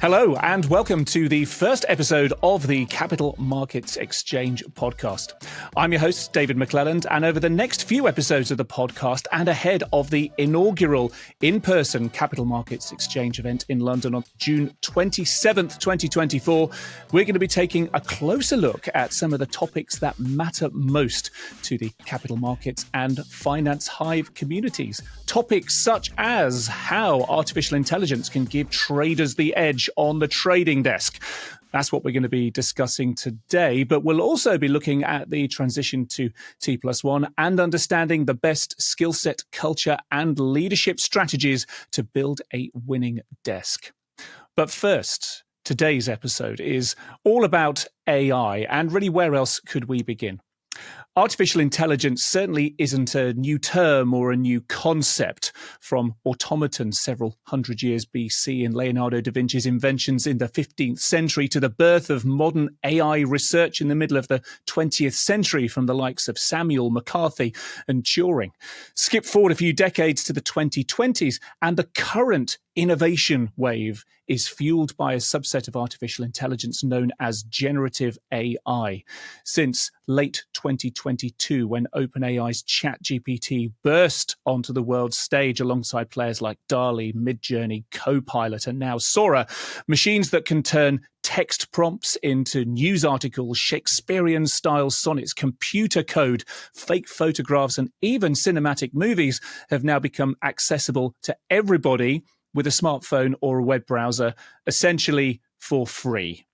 Hello and welcome to the first episode of the Capital Markets Exchange podcast. I'm your host, David McClelland, and over the next few episodes of the podcast and ahead of the inaugural in-person Capital Markets Exchange event in London on June 27th, 2024, we're going to be taking a closer look at some of the topics that matter most to the capital markets and finance hive communities. Topics such as how artificial intelligence can give traders the edge on the trading desk. That's what we're going to be discussing today, but we'll also be looking at the transition to T+1 and understanding the best skill set, culture, and leadership strategies to build a winning desk. But first, today's episode is all about AI, and really, where else could we begin? Artificial intelligence certainly isn't a new term or a new concept. From automatons several hundred years BC and Leonardo da Vinci's inventions in the 15th century to the birth of modern AI research in the middle of the 20th century from the likes of Samuel, McCarthy and Turing. Skip forward a few decades to the 2020s and the current innovation wave is fueled by a subset of artificial intelligence known as generative AI. Since late 2022, when OpenAI's ChatGPT burst onto the world stage alongside players like DALL-E, Midjourney, Copilot, and now Sora, machines that can turn text prompts into news articles, Shakespearean-style sonnets, computer code, fake photographs, and even cinematic movies have now become accessible to everybody with a smartphone or a web browser, essentially for free.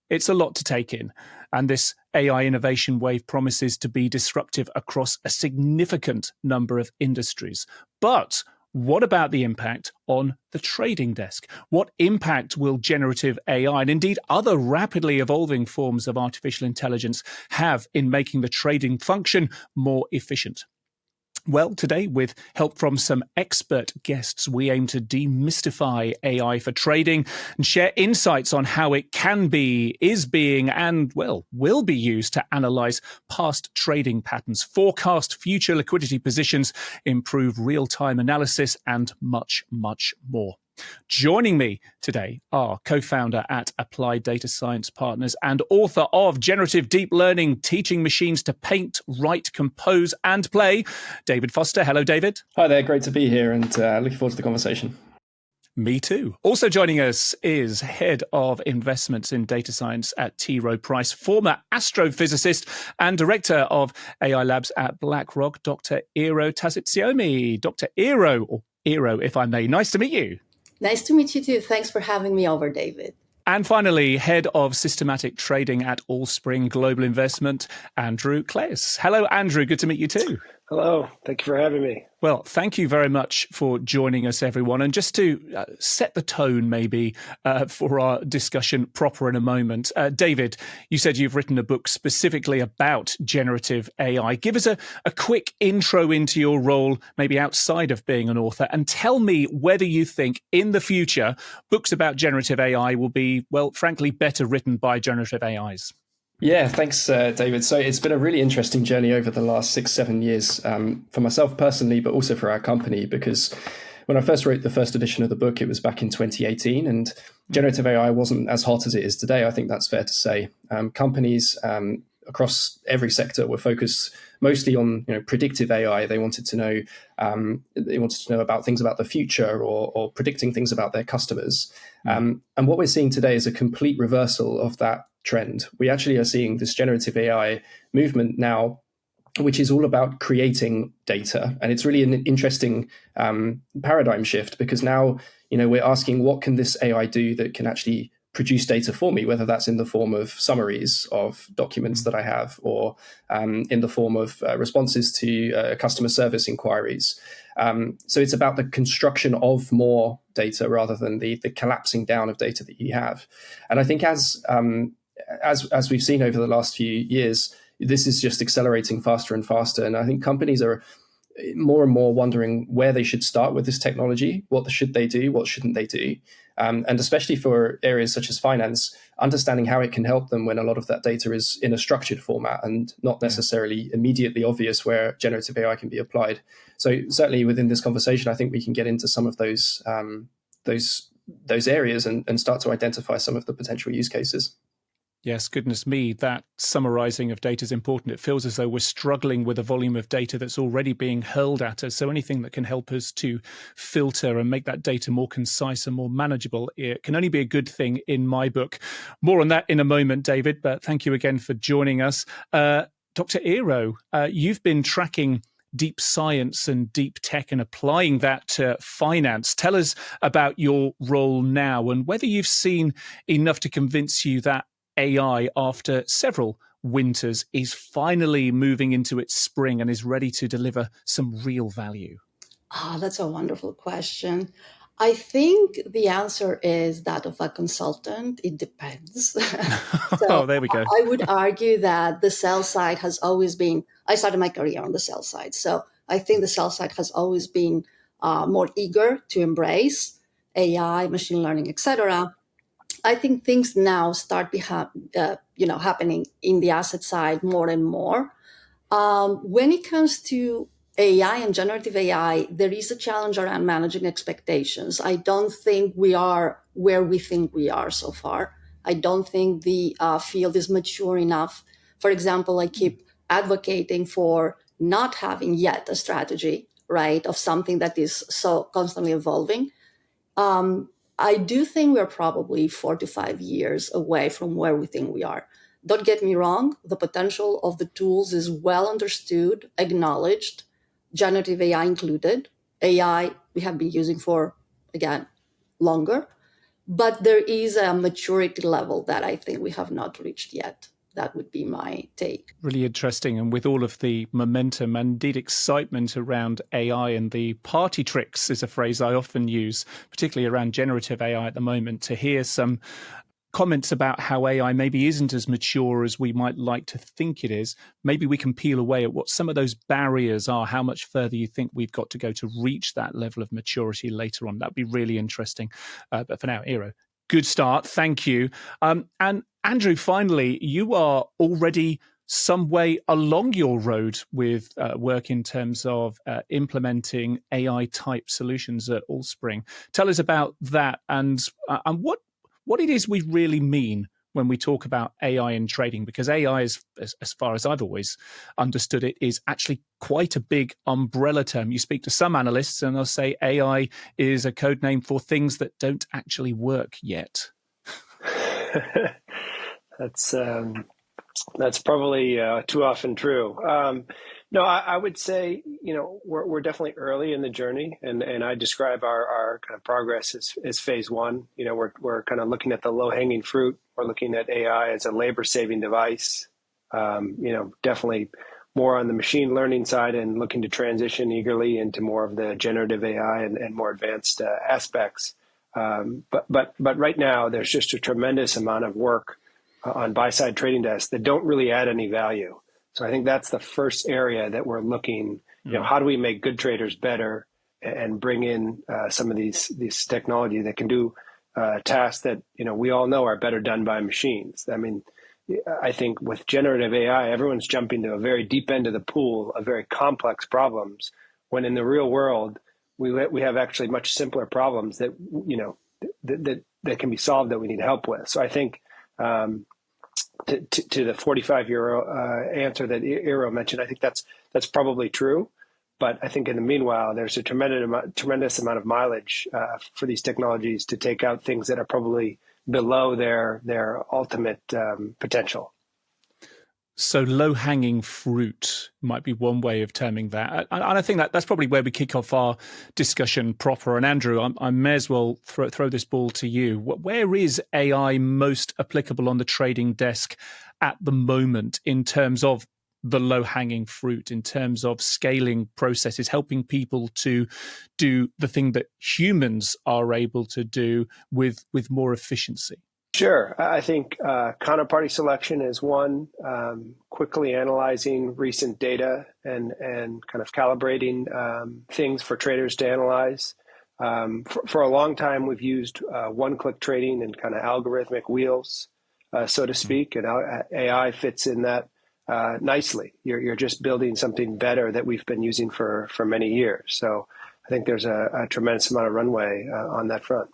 It's a lot to take in, and this AI innovation wave promises to be disruptive across a significant number of industries. But what about the impact on the trading desk? What impact will generative AI and indeed other rapidly evolving forms of artificial intelligence have in making the trading function more efficient? Well, today, with help from some expert guests, we aim to demystify AI for trading and share insights on how it can be, is being, and, well, will be used to analyze past trading patterns, forecast future liquidity positions, improve real-time analysis, and much, much more. Joining me today are co-founder at Applied Data Science Partners and author of Generative Deep Learning, Teaching Machines to Paint, Write, Compose, and Play, David Foster. Hello, David. Hi there. Great to be here and looking forward to the conversation. Me too. Also joining us is Head of Investments in Data Science at T. Rowe Price, former astrophysicist and Director of AI Labs at BlackRock, Dr. Eero Tasitsiomi. Dr. Eero, or Eero if I may, nice to meet you. Nice to meet you too. Thanks for having me over, David. And finally, Head of Systematic Trading at Allspring Global Investment, Andrew Claes. Hello, Andrew. Good to meet you too. Hello. Thank you for having me. Well, thank you very much for joining us, everyone. And just to set the tone, maybe, for our discussion proper in a moment, David, you said you've written a book specifically about generative AI. Give us a quick intro into your role, maybe outside of being an author, and tell me whether you think in the future books about generative AI will be, well, frankly, better written by generative AIs. Yeah, thanks, David. So it's been a really interesting journey over the last 6-7 years for myself personally, but also for our company, because when I first wrote the first edition of the book, it was back in 2018, and generative AI wasn't as hot as it is today. I think that's fair to say. Companies across every sector were focused mostly on predictive AI. They wanted to know about things about the future or predicting things about their customers. And what we're seeing today is a complete reversal of that trend. We actually are seeing this generative AI movement now, which is all about creating data. And it's really an interesting paradigm shift, because now we're asking, what can this AI do that can actually produce data for me, whether that's in the form of summaries of documents that I have or in the form of responses to customer service inquiries. So it's about the construction of more data rather than the collapsing down of data that you have. And I think as we've seen over the last few years, this is just accelerating faster and faster. And I think companies are more and more wondering where they should start with this technology. What should they do? What shouldn't they do? And especially for areas such as finance, understanding how it can help them when a lot of that data is in a structured format and not necessarily immediately obvious where generative AI can be applied. So certainly within this conversation, I think we can get into some of those those areas and start to identify some of the potential use cases. Yes, goodness me, that summarizing of data is important. It feels as though we're struggling with a volume of data that's already being hurled at us. So anything that can help us to filter and make that data more concise and more manageable, it can only be a good thing in my book. More on that in a moment, David, but thank you again for joining us. Dr. Eero, you've been tracking deep science and deep tech and applying that to finance. Tell us about your role now and whether you've seen enough to convince you that AI, after several winters, is finally moving into its spring and is ready to deliver some real value. That's a wonderful question. I think the answer is that of a consultant. It depends. So there we go. I would argue that the sell side has always been, I started my career on the sell side. So I think the sell side has always been more eager to embrace AI, machine learning, etc. I think things now start happening in the asset side more and more. When it comes to AI and generative AI, there is a challenge around managing expectations. I don't think we are where we think we are so far. I don't think the field is mature enough. For example, I keep advocating for not having yet a strategy, right, of something that is so constantly evolving. I do think we're probably 4 to 5 years away from where we think we are. Don't get me wrong, the potential of the tools is well understood, acknowledged, generative AI included. AI we have been using for, again, longer, but there is a maturity level that I think we have not reached yet. That would be my take. Really interesting. And with all of the momentum and indeed excitement around AI, and the party tricks is a phrase I often use, particularly around generative AI at the moment, to hear some comments about how AI maybe isn't as mature as we might like to think it is. Maybe we can peel away at what some of those barriers are, how much further you think we've got to go to reach that level of maturity later on. That'd be really interesting. But for now, Eero, good start. Thank you. And Andrew, finally, you are already some way along your road with work in terms of implementing AI type solutions at Allspring. Tell us about that and what it is we really mean when we talk about AI in trading, because AI is, as far as I've always understood it, is actually quite a big umbrella term. You speak to some analysts and they'll say AI is a code name for things that don't actually work yet. That's probably too often true. No, I would say, we're definitely early in the journey, and I describe our kind of progress as phase one. We're kind of looking at the low hanging fruit. We're looking at AI as a labor saving device. Definitely more on the machine learning side, and looking to transition eagerly into more of the generative AI and more advanced aspects. But right now, there's just a tremendous amount of work on buy-side trading desks that don't really add any value. So I think that's the first area that we're looking, how do we make good traders better and bring in some of these technology that can do tasks that, we all know are better done by machines. I mean, I think with generative AI, everyone's jumping to a very deep end of the pool of very complex problems, when in the real world, we have actually much simpler problems that, that can be solved, that we need help with. So I think, to the 45-year answer that Eero mentioned, I think that's probably true. But I think in the meanwhile, there's a tremendous amount of mileage for these technologies to take out things that are probably below their ultimate potential. So low-hanging fruit might be one way of terming that. And I think that's probably where we kick off our discussion proper. And Andrew, I may as well throw this ball to you. Where is AI most applicable on the trading desk at the moment in terms of the low-hanging fruit, in terms of scaling processes, helping people to do the thing that humans are able to do with more efficiency? Sure. I think counterparty selection is one, quickly analyzing recent data and kind of calibrating things for traders to analyze. For a long time, we've used one-click trading and kind of algorithmic wheels, so to speak, and AI fits in that nicely. You're just building something better that we've been using for many years. So I think there's a tremendous amount of runway on that front.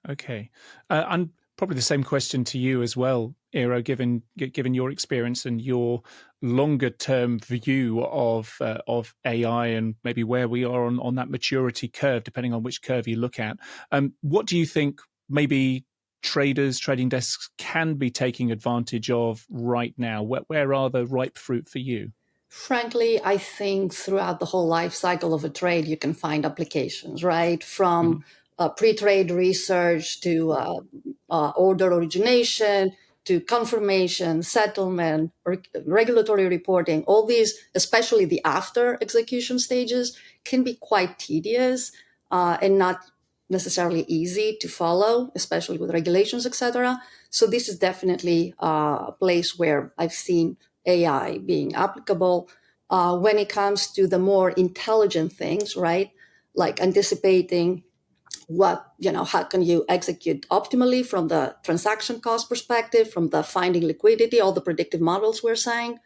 Okay. And probably the same question to you as well, Eero, given your experience and your longer term view of AI and maybe where we are on that maturity curve, depending on which curve you look at. What do you think maybe traders, trading desks can be taking advantage of right now? Where are the ripe fruit for you? Frankly, I think throughout the whole life cycle of a trade, you can find applications, right? From pre-trade research to order origination to confirmation, settlement, regulatory reporting. All these, especially the after execution stages, can be quite tedious and not necessarily easy to follow, especially with regulations, etc. So this is definitely a place where I've seen AI being applicable. When it comes to the more intelligent things, right? Like anticipating how can you execute optimally from the transaction cost perspective, from the finding liquidity, all the predictive models we're saying.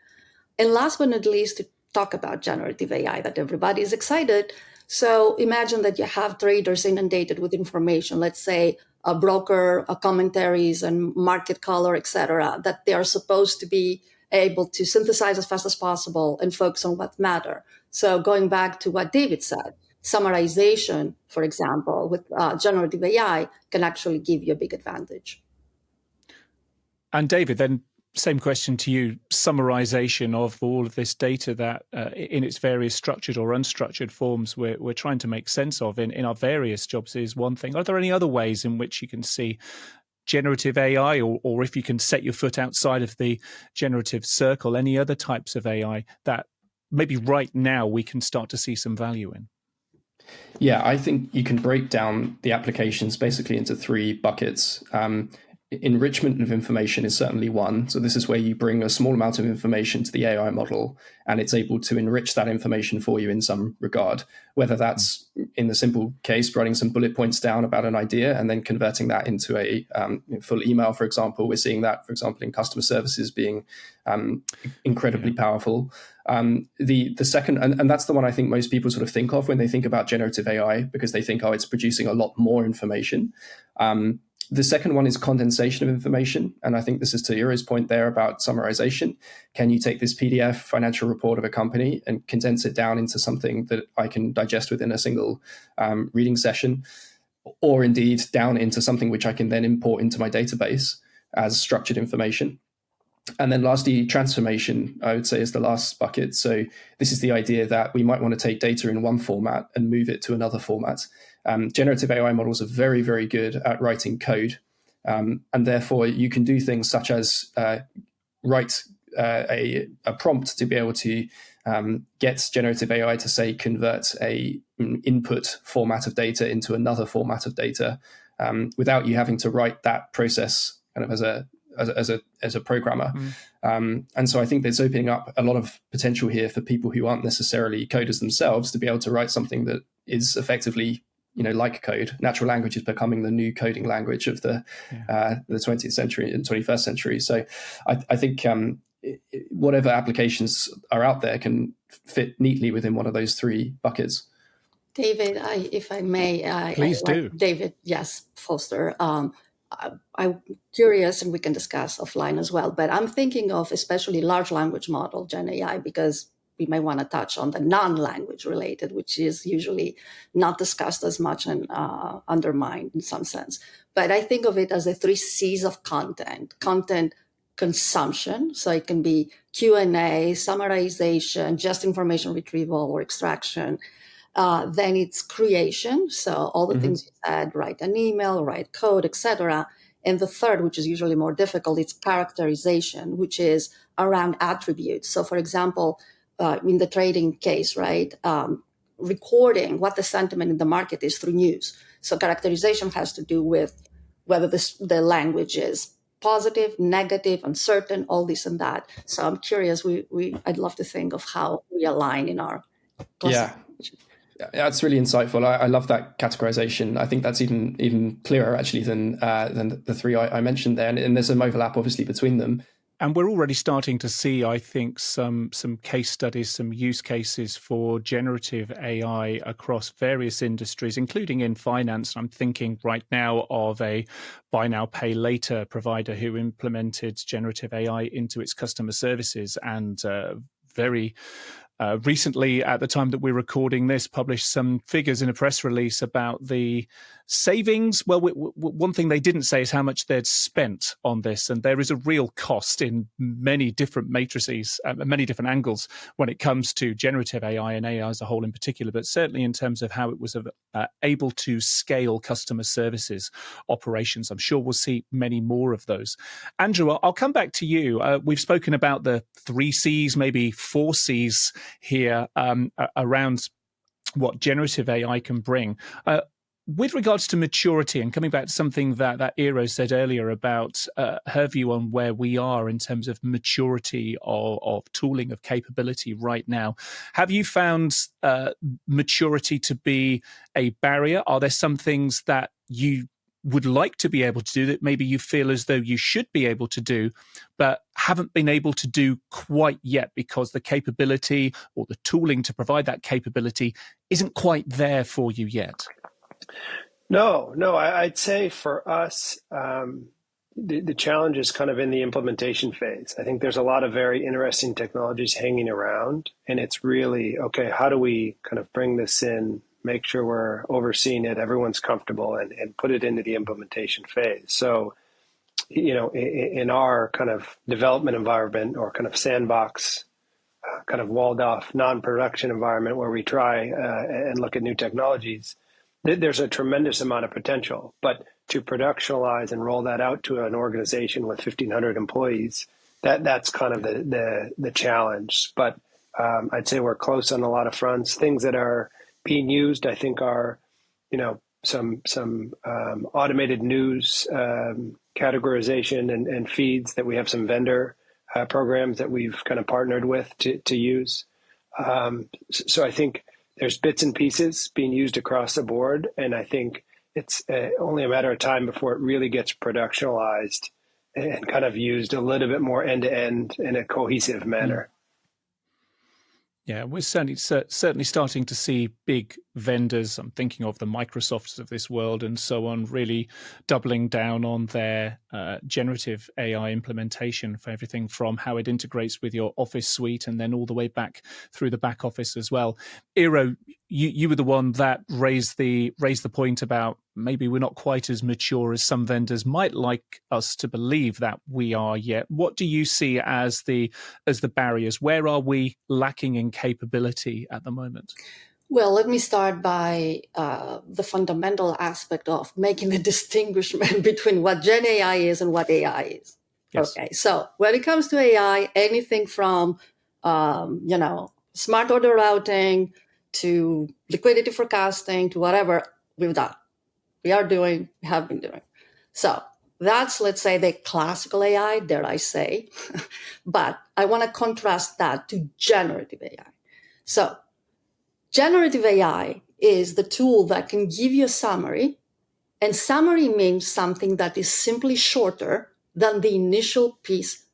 And last but not least, to talk about generative AI that everybody is excited. So imagine that you have traders inundated with information, let's say a broker, commentaries and market color, etc., that they are supposed to be able to synthesize as fast as possible and focus on what matter. So going back to what David said, summarization, for example, with generative AI can actually give you a big advantage. And David, then same question to you. Summarization of all of this data that in its various structured or unstructured forms we're trying to make sense of in our various jobs is one thing. Are there any other ways in which you can see generative AI, or if you can set your foot outside of the generative circle, any other types of AI that maybe right now we can start to see some value in? Yeah, I think you can break down the applications basically into three buckets. Enrichment of information is certainly one. So this is where you bring a small amount of information to the AI model, and it's able to enrich that information for you in some regard, whether that's in the simple case, writing some bullet points down about an idea and then converting that into a full email, for example. We're seeing that, for example, in customer services being incredibly powerful. The second, and that's the one I think most people sort of think of when they think about generative AI, because they think, oh, it's producing a lot more information. The second one is condensation of information. And I think this is to Eero's point there about summarization. Can you take this PDF financial report of a company and condense it down into something that I can digest within a single reading session, or indeed down into something which I can then import into my database as structured information? And then lastly, transformation, I would say, is the last bucket. So this is the idea that we might want to take data in one format and move it to another format. Generative AI models are very, very good at writing code. And therefore, you can do things such as write a prompt to be able to get generative AI to, say, convert an input format of data into another format of data without you having to write that process kind of as a programmer. And so I think that's opening up a lot of potential here for people who aren't necessarily coders themselves to be able to write something that is effectively, like code. Natural language is becoming the new coding language of the 20th century and 21st century. So I think whatever applications are out there can fit neatly within one of those three buckets. David, if I may, Please do. David, yes, Foster. I'm curious, and we can discuss offline as well, but I'm thinking of especially large language model, Gen AI, because we may want to touch on the non-language related, which is usually not discussed as much and undermined in some sense. But I think of it as the 3 C's of content consumption. So it can be Q&A, summarization, just information retrieval or extraction. Then it's creation. So all the things you said, write an email, write code, etc. And the third, which is usually more difficult, it's characterization, which is around attributes. So for example, in the trading case, right, recording what the sentiment in the market is through news. So characterization has to do with whether the language is positive, negative, uncertain, all this and that. So I'm curious, I'd love to think of how we align in our classification. Yeah, that's really insightful. I love that categorization. I think that's even clearer actually than the three I mentioned there. And there's some overlap obviously between them. And we're already starting to see, I think, some case studies, some use cases for generative AI across various industries, including in finance. I'm thinking right now of a buy now, pay later provider who implemented generative AI into its customer services and very recently, at the time that we're recording this, published some figures in a press release about the savings. Well, one thing they didn't say is how much they'd spent on this. And there is a real cost in many different matrices, many different angles when it comes to generative AI and AI as a whole in particular, but certainly in terms of how it was able to scale customer services operations. I'm sure we'll see many more of those. Andrew, I'll come back to you. We've spoken about the 3 C's, maybe 4 C's here around what generative AI can bring. With regards to maturity, and coming back to something that Eero said earlier about her view on where we are in terms of maturity of tooling, of capability right now, have you found maturity to be a barrier? Are there some things that you would like to be able to do that maybe you feel as though you should be able to do, but haven't been able to do quite yet because the capability or the tooling to provide that capability isn't quite there for you yet? No, I'd say for us, the challenge is kind of in the implementation phase. I think there's a lot of very interesting technologies hanging around, and it's really, okay, how do we kind of bring this in, make sure we're overseeing it, everyone's comfortable, and put it into the implementation phase. So, in our kind of development environment or kind of sandbox, kind of walled off non-production environment where we try and look at new technologies, there's a tremendous amount of potential. But to productionalize and roll that out to an organization with 1,500 employees, that's kind of the challenge. But I'd say we're close on a lot of fronts. Things that are being used, I think, are, some automated news categorization and feeds that we have some vendor programs that we've kind of partnered with to use. So I think there's bits and pieces being used across the board, and I think it's only a matter of time before it really gets productionalized and kind of used a little bit more end to end in a cohesive manner. Yeah, we're certainly starting to see big vendors, I'm thinking of the Microsofts of this world and so on, really doubling down on their generative AI implementation for everything from how it integrates with your Office suite and then all the way back through the back office as well. Eero, you were the one that raised the point about maybe we're not quite as mature as some vendors might like us to believe that we are yet. What do you see as the barriers? Where are we lacking in capability at the moment? Well, let me start by the fundamental aspect of making the distinguishment between what Gen AI is and what AI is. Yes. Okay, so when it comes to AI, anything from smart order routing to liquidity forecasting to whatever we've done, we have been doing. So that's, let's say, the classical AI, dare I say, but I want to contrast that to generative AI. So generative AI is the tool that can give you a summary, and summary means something that is simply shorter than the initial piece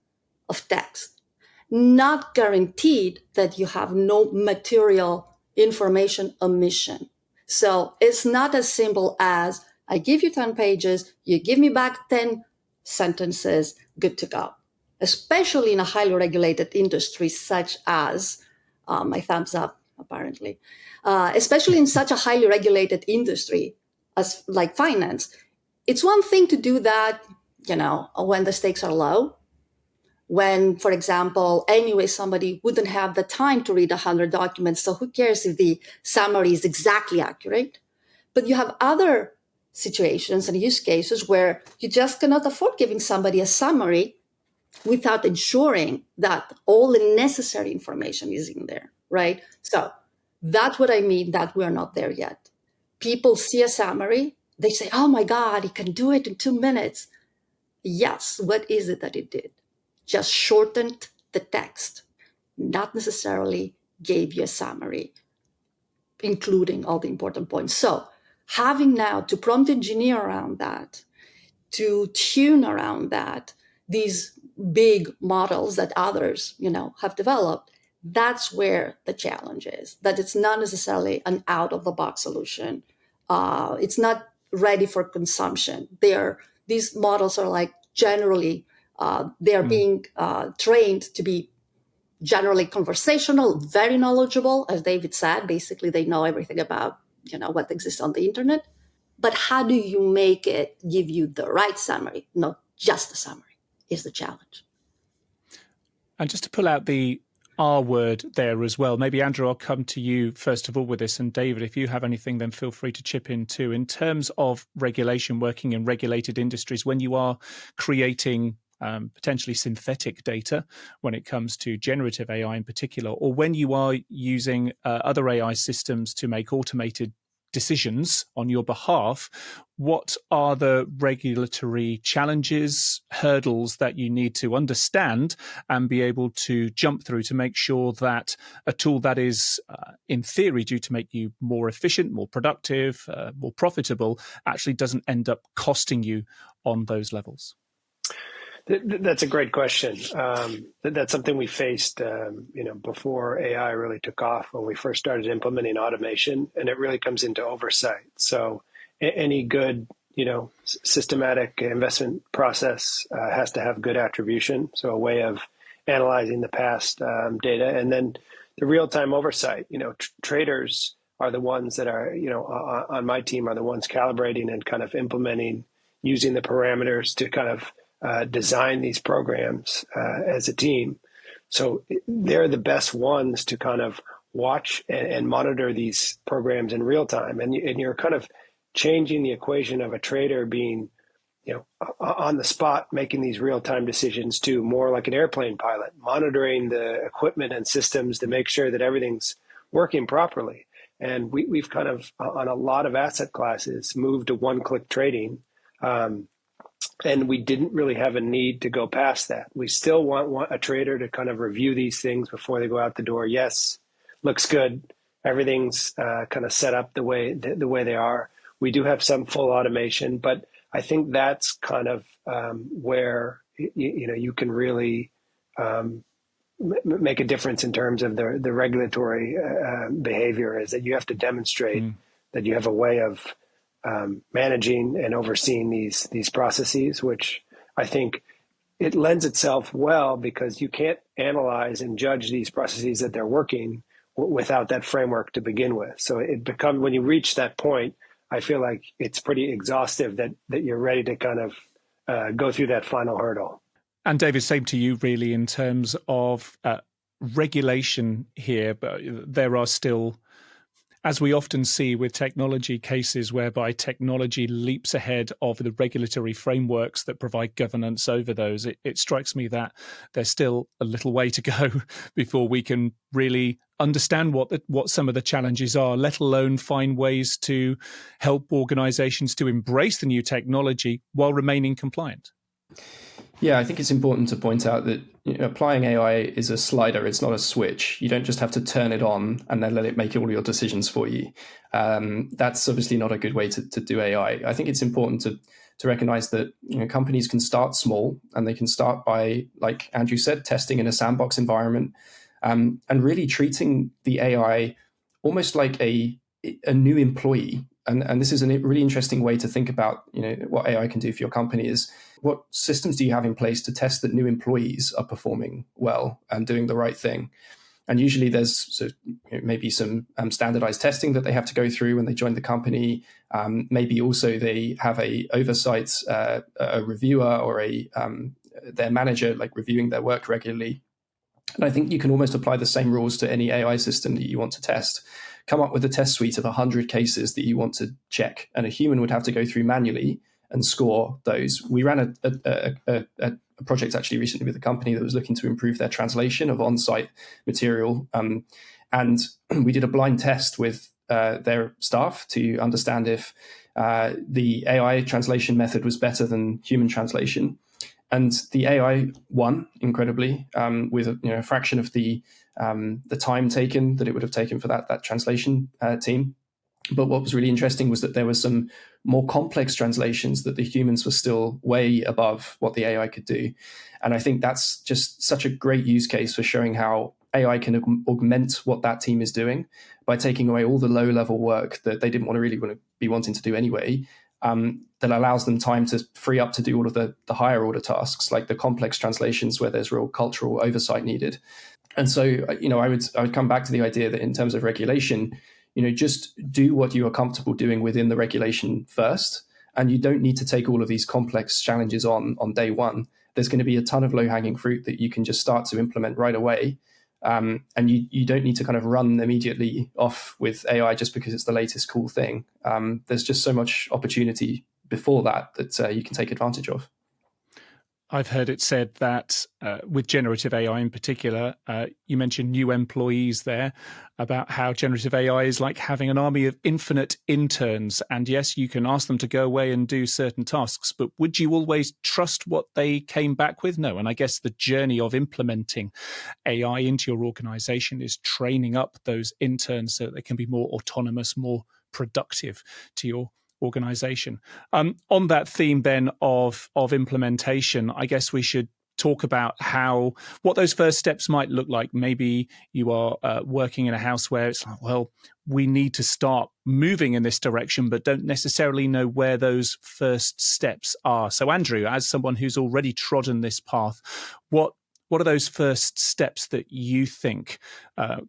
of text, not guaranteed that you have no material information omission. So it's not as simple as I give you 10 pages, you give me back 10 sentences, good to go. Especially in a highly regulated industry such as, my thumbs up, apparently, especially in such a highly regulated industry as like finance. It's one thing to do that, when the stakes are low, when, for example, anyway, somebody wouldn't have the time to read 100 documents, so who cares if the summary is exactly accurate? But you have other situations and use cases where you just cannot afford giving somebody a summary without ensuring that all the necessary information is in there, right? So that's what I mean that we're not there yet. People see a summary, they say, oh my God, it can do it in 2 minutes. Yes, what is it that it did? Just shortened the text, not necessarily gave you a summary, including all the important points. So having now to prompt engineer around that, to tune around that, these big models that others, have developed. That's where the challenge is, that it's not necessarily an out-of-the-box solution. It's not ready for consumption. These models are like generally, they're being trained to be generally conversational, very knowledgeable, as David said. Basically, they know everything about, what exists on the internet. But how do you make it give you the right summary, not just a summary, is the challenge. And just to pull out the R word there as well, maybe Andrew, I'll come to you first of all with this. And David, if you have anything, then feel free to chip in too. In terms of regulation, working in regulated industries, when you are creating potentially synthetic data, when it comes to generative AI in particular, or when you are using other AI systems to make automated decisions on your behalf, what are the regulatory challenges, hurdles that you need to understand and be able to jump through to make sure that a tool that is, in theory, due to make you more efficient, more productive, more profitable, actually doesn't end up costing you on those levels? That's a great question. That's something we faced, before AI really took off, when we first started implementing automation, and it really comes into oversight. So any good, systematic investment process has to have good attribution, so a way of analyzing the past data, and then the real-time oversight. Traders are the ones that are, on my team, are the ones calibrating and kind of implementing, using the parameters to kind of design these programs as a team. So they're the best ones to kind of watch and monitor these programs in real time. And you're kind of changing the equation of a trader being, on the spot, making these real time decisions to more like an airplane pilot, monitoring the equipment and systems to make sure that everything's working properly. And we've kind of, on a lot of asset classes, moved to one-click trading. And we didn't really have a need to go past that. We still want a trader to kind of review these things before they go out the door. Yes, looks good. Everything's kind of set up the way they are. We do have some full automation, but I think that's kind of where you can really make a difference in terms of the regulatory behavior. Is that you have to demonstrate that you have a way of managing and overseeing these processes, which I think it lends itself well, because you can't analyze and judge these processes that they're working without that framework to begin with. So when you reach that point, I feel like it's pretty exhaustive that you're ready to kind of go through that final hurdle. And David, same to you really in terms of regulation here, but there are still, as we often see with technology, cases whereby technology leaps ahead of the regulatory frameworks that provide governance over those. It strikes me that there's still a little way to go before we can really understand what some of the challenges are, let alone find ways to help organizations to embrace the new technology while remaining compliant. Yeah, I think it's important to point out that applying AI is a slider. It's not a switch. You don't just have to turn it on and then let it make all your decisions for you. That's obviously not a good way to do AI. I think it's important to recognize that companies can start small, and they can start by, like Andrew said, testing in a sandbox environment, and really treating the AI almost like a new employee. And this is a really interesting way to think about what AI can do for your company. Is what systems do you have in place to test that new employees are performing well and doing the right thing? And usually there's maybe some standardized testing that they have to go through when they join the company. Maybe also they have a oversight, a reviewer or their manager, like reviewing their work regularly. And I think you can almost apply the same rules to any AI system that you want to test. Come up with a test suite of 100 cases that you want to check, and a human would have to go through manually and score those. We ran a project actually recently with a company that was looking to improve their translation of on-site material, and we did a blind test with their staff to understand if the AI translation method was better than human translation. And the AI won incredibly, with a fraction of the time taken that it would have taken for that translation team. But what was really interesting was that there were some more complex translations that the humans were still way above what the AI could do. And I think that's just such a great use case for showing how AI can augment what that team is doing by taking away all the low-level work that they didn't want to be wanting to do anyway. That allows them time to free up to do all of the higher order tasks, like the complex translations where there's real cultural oversight needed. And so, I would come back to the idea that in terms of regulation, just do what you are comfortable doing within the regulation first. And you don't need to take all of these complex challenges on day one. There's going to be a ton of low-hanging fruit that you can just start to implement right away. And you don't need to kind of run immediately off with AI just because it's the latest cool thing. There's just so much opportunity before that you can take advantage of. I've heard it said that with generative AI in particular, you mentioned new employees there, about how generative AI is like having an army of infinite interns. And yes, you can ask them to go away and do certain tasks, but would you always trust what they came back with? No. And I guess the journey of implementing AI into your organization is training up those interns so that they can be more autonomous, more productive to your organization. On that theme then of implementation, I guess we should talk about what those first steps might look like. Maybe you are working in a house where it's like, well, we need to start moving in this direction, but don't necessarily know where those first steps are. So Andrew, as someone who's already trodden this path, what are those first steps that you think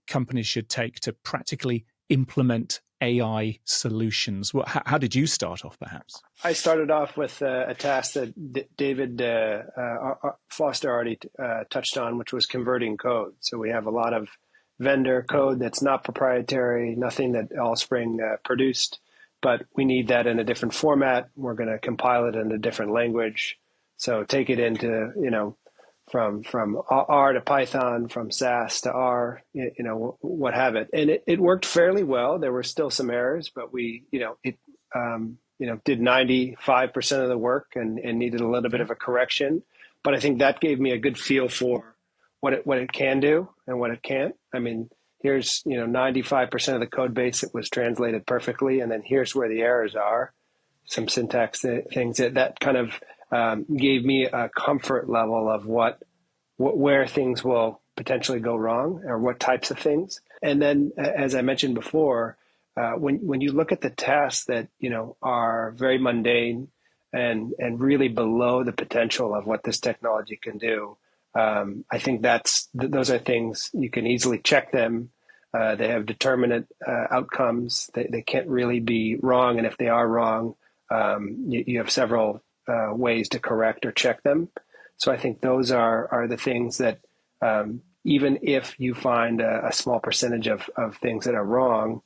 companies should take to practically implement AI solutions? How did you start off, perhaps? I started off with a task that David Foster already touched on, which was converting code. So we have a lot of vendor code that's not proprietary, nothing that Allspring produced, but we need that in a different format. We're going to compile it in a different language. So take it into, from R to Python, from SAS to R, what have it. And it worked fairly well. There were still some errors, but we, did 95% of the work and needed a little bit of a correction. But I think that gave me a good feel for what it can do and what it can't. I mean, here's, 95% of the code base, it was translated perfectly. And then here's where the errors are, some syntax things that kind of gave me a comfort level of where things will potentially go wrong or what types of things. And then, as I mentioned before, when you look at the tasks that are very mundane and really below the potential of what this technology can do, I think those are things you can easily check them. They have determinate outcomes. They can't really be wrong, and if they are wrong, you have several ways to correct or check them. So I think those are the things that even if you find a small percentage of things that are wrong,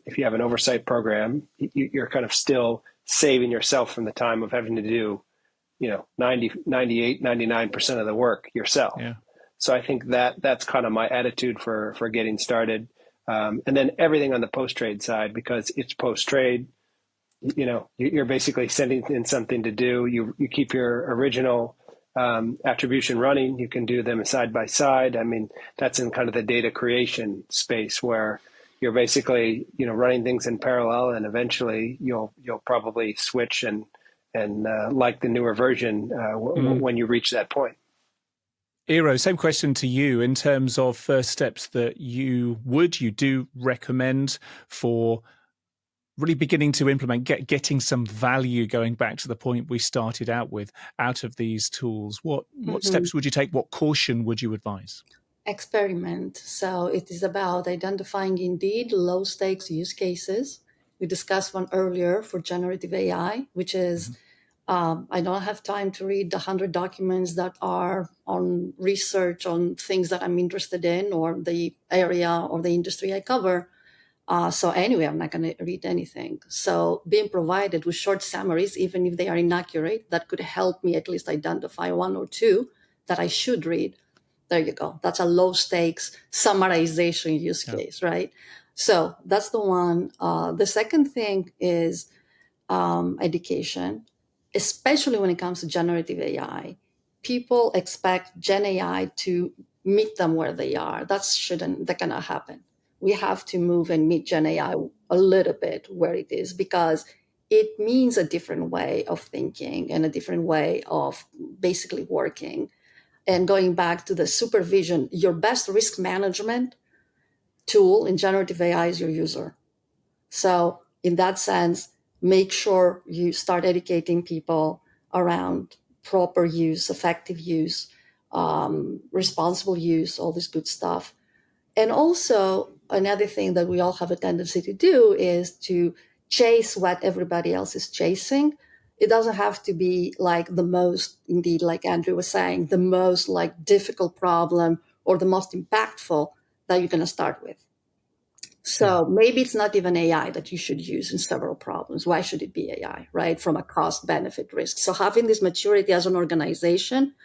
if you have an oversight program, you're kind of still saving yourself from the time of having to do, 98, 99% of the work yourself. Yeah. So I think that's kind of my attitude for getting started. And then everything on the post-trade side, because it's post-trade, you're basically sending in something to do. You keep your original attribution running. You can do them side by side. I mean, that's in kind of the data creation space where you're basically, running things in parallel, and eventually you'll probably switch and like the newer version when you reach that point. Eero, same question to you in terms of first steps that you do recommend for really beginning to implement, getting some value, going back to the point we started out with, out of these tools. What steps would you take? What caution would you advise? Experiment. So it is about identifying indeed low stakes use cases. We discussed one earlier for generative AI, which is I don't have time to read the 100 documents that are on research on things that I'm interested in or the area or the industry I cover. So anyway, I'm not going to read anything. So being provided with short summaries, even if they are inaccurate, that could help me at least identify one or two that I should read. There you go. That's a low stakes summarization use case, right? So that's the one. The second thing is education, especially when it comes to generative AI. People expect Gen AI to meet them where they are. That cannot happen. we have to move and meet Gen AI a little bit where it is, because it means a different way of thinking and a different way of basically working. And going back to the supervision, your best risk management tool in generative AI is your user. So in that sense, make sure you start educating people around proper use, effective use, responsible use, all this good stuff. And also, another thing that we all have a tendency to do is to chase what everybody else is chasing. It doesn't have to be like the most, indeed, like Andrew was saying, the most like difficult problem or the most impactful that you're going to start with. So maybe it's not even AI that you should use in several problems. Why should it be AI, right? From a cost benefit risk. So having this maturity as an organization,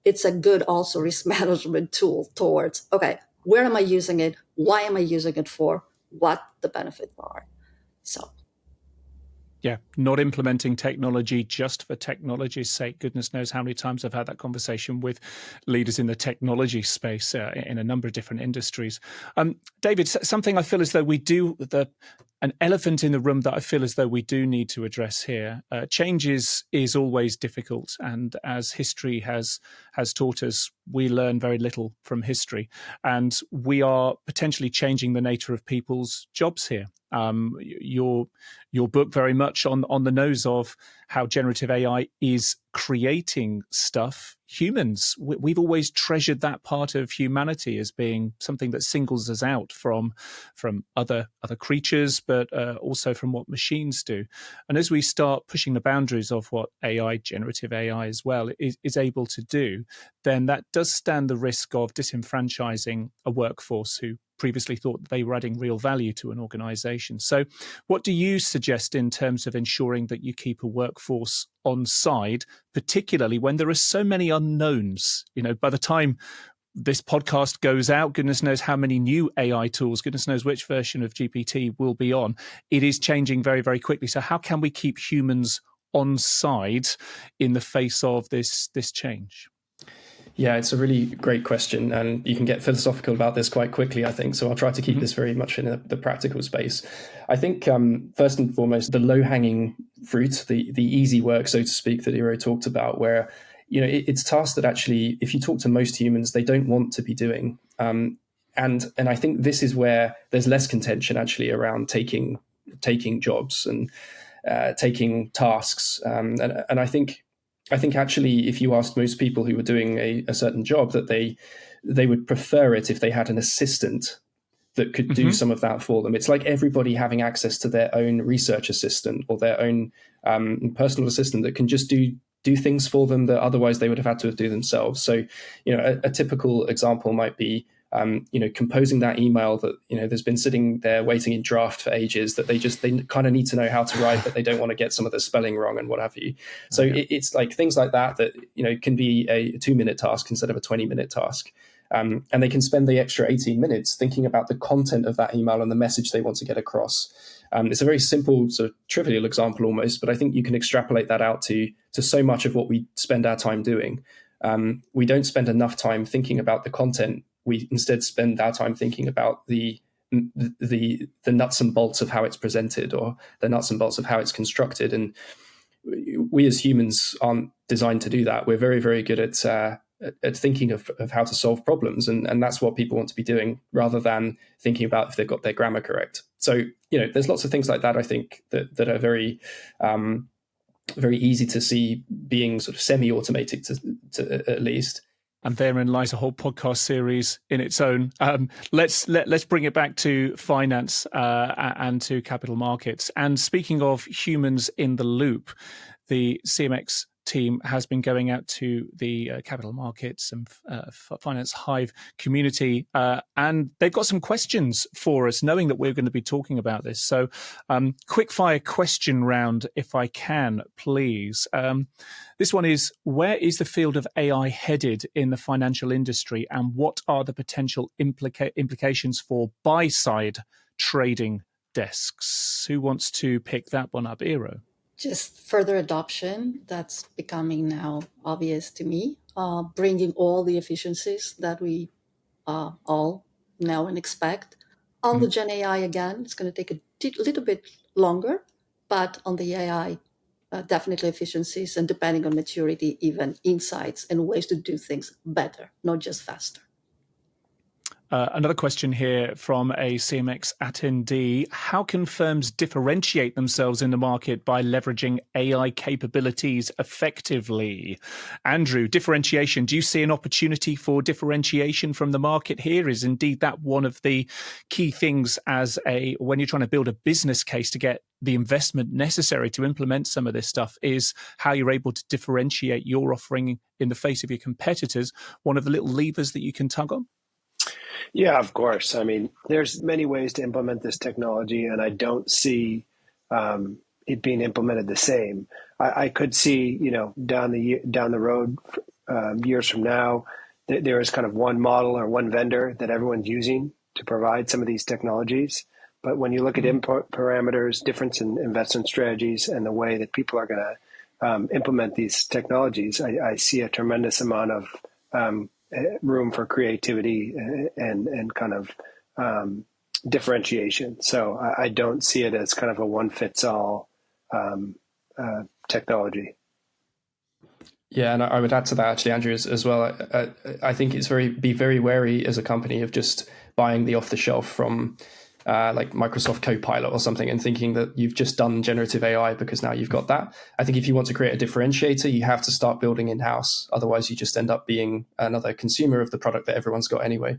it's a good also risk management tool towards, okay, where am I using it? Why am I using it for? What the benefits are. So Yeah, not implementing technology just for technology's sake. Goodness knows how many times I've had that conversation with leaders in the technology space in a number of different industries. David, something I feel as though we do, an elephant in the room that I feel as though we do need to address here. Change is always difficult, and as history has taught us, we learn very little from history, and we are potentially changing the nature of people's jobs here. Your book very much on the nose of how generative AI is creating stuff. Humans, we've always treasured that part of humanity as being something that singles us out from other creatures, but also from what machines do. And as we start pushing the boundaries of what AI, generative AI as well, is able to do, then that does stand the risk of disenfranchising a workforce who previously thought that they were adding real value to an organization. So what do you suggest in terms of ensuring that you keep a workforce on side, particularly when there are so many unknowns? You know, by the time this podcast goes out, goodness knows how many new AI tools, goodness knows which version of GPT will be on. It is changing very, very quickly. So how can we keep humans on side in the face of this change? Yeah, it's a really great question, and you can get philosophical about this quite quickly, I think. So I'll try to keep this very much in the practical space. I think, first and foremost, the low-hanging fruit, the easy work, so to speak, that Eero talked about, where it's tasks that actually, if you talk to most humans, they don't want to be doing. And I think this is where there's less contention actually around taking jobs and taking tasks. And I think actually, if you asked most people who were doing a certain job, that they would prefer it if they had an assistant that could do some of that for them. It's like everybody having access to their own research assistant or their own personal assistant that can just do things for them that otherwise they would have had to do themselves. So, a typical example might be, composing that email that, there's been sitting there waiting in draft for ages, that they kind of need to know how to write, but they don't want to get some of the spelling wrong and what have you. So it's like things like that can be a 2-minute task instead of a 20-minute task. And they can spend the extra 18 minutes thinking about the content of that email and the message they want to get across. It's a very simple, sort of trivial example almost, but I think you can extrapolate that out to so much of what we spend our time doing. We don't spend enough time thinking about the content. We instead spend our time thinking about the nuts and bolts of how it's presented, or the nuts and bolts of how it's constructed. And we as humans aren't designed to do that. We're very, very good at thinking of how to solve problems, and that's what people want to be doing, rather than thinking about if they've got their grammar correct. So there's lots of things like that, I think, that are very very easy to see being sort of semi-automated to at least. And therein lies a whole podcast series in its own. Let's bring it back to finance and to capital markets. And speaking of humans in the loop, the CMX team has been going out to the capital markets and finance hive community, and they've got some questions for us, knowing that we're going to be talking about this. So quick fire question round, if I can, please. This one is, where is the field of AI headed in the financial industry, and what are the potential implications for buy-side trading desks? Who wants to pick that one up? Eero? Just further adoption, that's becoming now obvious to me, bringing all the efficiencies that we all know and expect. On the Gen AI, again, it's going to take a little bit longer, but on the AI, definitely efficiencies, and depending on maturity, even insights and ways to do things better, not just faster. Another question here from a CMX attendee. How can firms differentiate themselves in the market by leveraging AI capabilities effectively? Andrew, differentiation. Do you see an opportunity for differentiation from the market here? Is indeed that one of the key things when you're trying to build a business case to get the investment necessary to implement some of this stuff, is how you're able to differentiate your offering in the face of your competitors, one of the little levers that you can tug on? Yeah, of course. I mean, there's many ways to implement this technology, and I don't see it being implemented the same. I could see, down the road, years from now, there is kind of one model or one vendor that everyone's using to provide some of these technologies. But when you look at input parameters, difference in investment strategies, and the way that people are going to implement these technologies, I see a tremendous amount of room for creativity and kind of differentiation. So I don't see it as kind of a one-fits-all technology. Yeah, and I would add to that actually, Andrew, as well. I think it's be very wary as a company of just buying the off-the-shelf from like Microsoft Copilot or something and thinking that you've just done generative AI because now you've got that. I think if you want to create a differentiator, you have to start building in-house. Otherwise, you just end up being another consumer of the product that everyone's got anyway.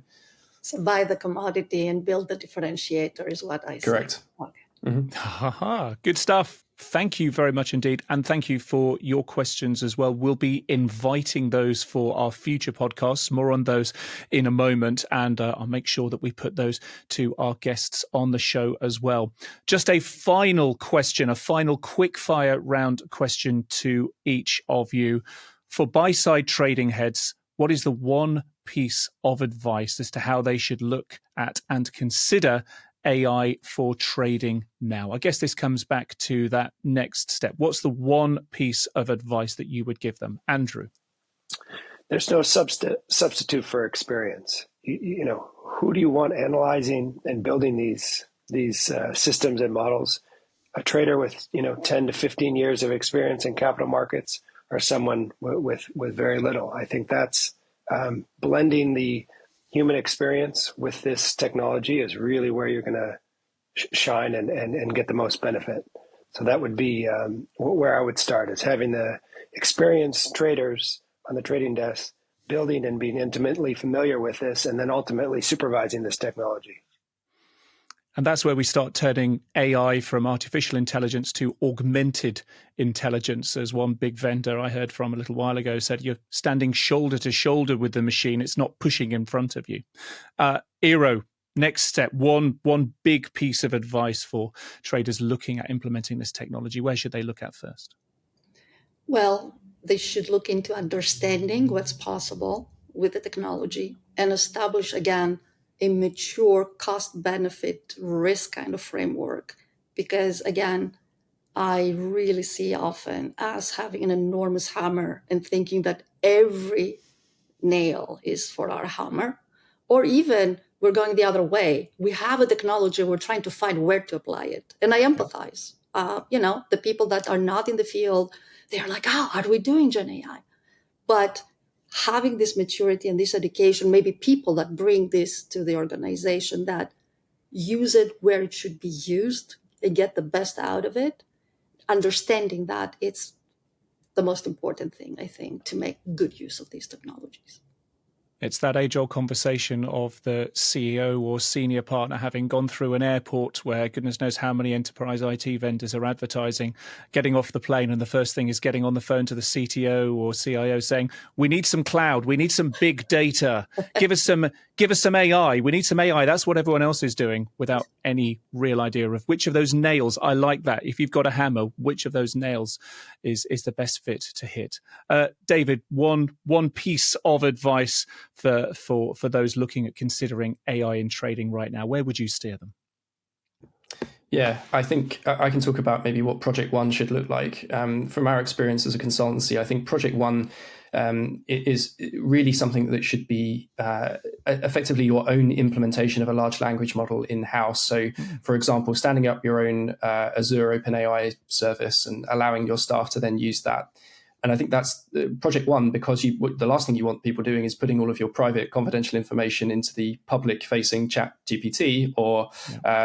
So buy the commodity and build the differentiator is what I say. Correct. Okay. Mm-hmm. Good stuff. Thank you very much indeed. And thank you for your questions as well. We'll be inviting those for our future podcasts, more on those in a moment. And I'll make sure that we put those to our guests on the show as well. Just a final question, a final quick fire round question to each of you. For buy-side trading heads, what is the one piece of advice as to how they should look at and consider AI for trading now? I guess this comes back to that next step. What's the one piece of advice that you would give them? Andrew? There's no substitute for experience. Who do you want analyzing and building these systems and models? A trader with 10 to 15 years of experience in capital markets, or someone with very little? I think that's blending the human experience with this technology is really where you're going to shine and get the most benefit. So that would be where I would start, is having the experienced traders on the trading desk building and being intimately familiar with this, and then ultimately supervising this technology. And that's where we start turning AI from artificial intelligence to augmented intelligence. As one big vendor I heard from a little while ago said, you're standing shoulder to shoulder with the machine. It's not pushing in front of you. Eero, next step, one big piece of advice for traders looking at implementing this technology. Where should they look at first? Well, they should look into understanding what's possible with the technology and establish, again, a mature cost-benefit risk kind of framework. Because, again, I really see often us having an enormous hammer and thinking that every nail is for our hammer, or even we're going the other way. We have a technology, we're trying to find where to apply it. And I empathize. The people that are not in the field, they're like, how are we doing Gen AI? But having this maturity and this education, maybe people that bring this to the organization that use it where it should be used and get the best out of it, understanding that it's the most important thing, I think, to make good use of these technologies. It's that age-old conversation of the CEO or senior partner having gone through an airport where goodness knows how many enterprise IT vendors are advertising, getting off the plane, and the first thing is getting on the phone to the CTO or CIO saying, we need some cloud, we need some big data, give us some AI, we need some AI. That's what everyone else is doing, without any real idea of which of those nails. I like that. If you've got a hammer, which of those nails is the best fit to hit? David, one piece of advice for those looking at considering AI in trading right now, where would you steer them? Yeah, I think I can talk about maybe what Project One should look like. From our experience as a consultancy, I think Project One it is really something that should be effectively your own implementation of a large language model in-house. So, for example, standing up your own Azure OpenAI service and allowing your staff to then use that. And I think that's Project One, because the last thing you want people doing is putting all of your private confidential information into the public-facing Chat GPT or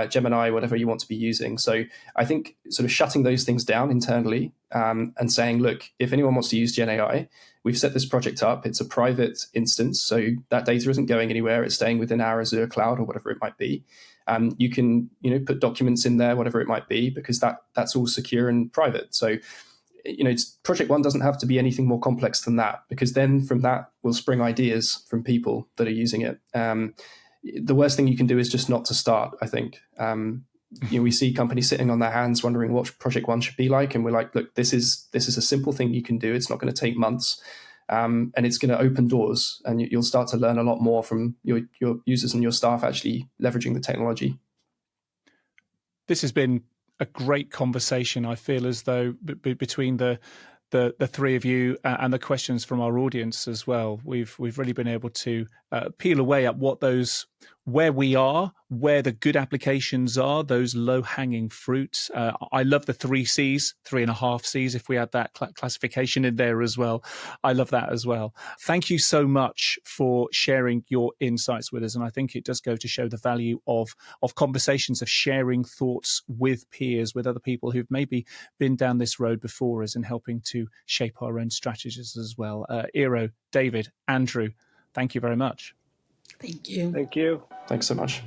Gemini, whatever you want to be using. So I think sort of shutting those things down internally and saying, look, if anyone wants to use Gen AI, we've set this project up. It's a private instance, so that data isn't going anywhere. It's staying within our Azure cloud or whatever it might be. You can put documents in there, whatever it might be, because that's all secure and private. So Project One doesn't have to be anything more complex than that, because then from that will spring ideas from people that are using it. The worst thing you can do is just not to start, I think. We see companies sitting on their hands wondering what Project One should be like, and we're like, look, this is a simple thing you can do. It's not going to take months, and it's going to open doors, and you'll start to learn a lot more from your users and your staff actually leveraging the technology. This has been a great conversation. I feel as though between the three of you and the questions from our audience as well, we've really been able to peel away at where we are, where the good applications are, those low-hanging fruits. I love the 3 Cs, 3.5 Cs, if we add that classification in there as well. I love that as well. Thank you so much for sharing your insights with us. And I think it does go to show the value of conversations, of sharing thoughts with peers, with other people who've maybe been down this road before us, and helping to shape our own strategies as well. Eero, David, Andrew, thank you very much. Thank you. Thank you. Thanks so much.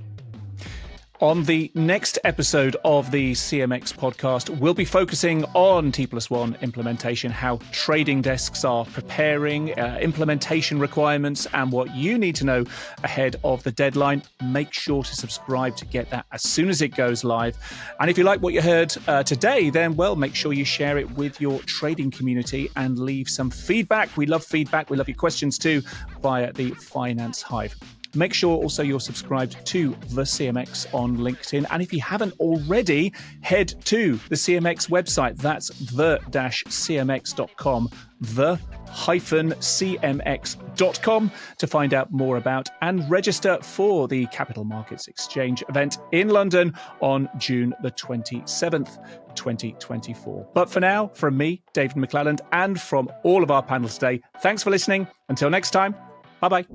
On the next episode of the CMX podcast, we'll be focusing on T+1 implementation, how trading desks are preparing, implementation requirements, and what you need to know ahead of the deadline. Make sure to subscribe to get that as soon as it goes live. And if you like what you heard today, then, well, make sure you share it with your trading community and leave some feedback. We love feedback. We love your questions too via the Finance Hive. Make sure also you're subscribed to the CMX on LinkedIn. And if you haven't already, head to the CMX website. That's the-cmx.com, the-cmx.com, to find out more about and register for the Capital Markets Exchange event in London on June the 27th, 2024. But for now, from me, David McClelland, and from all of our panel today, thanks for listening. Until next time, bye-bye.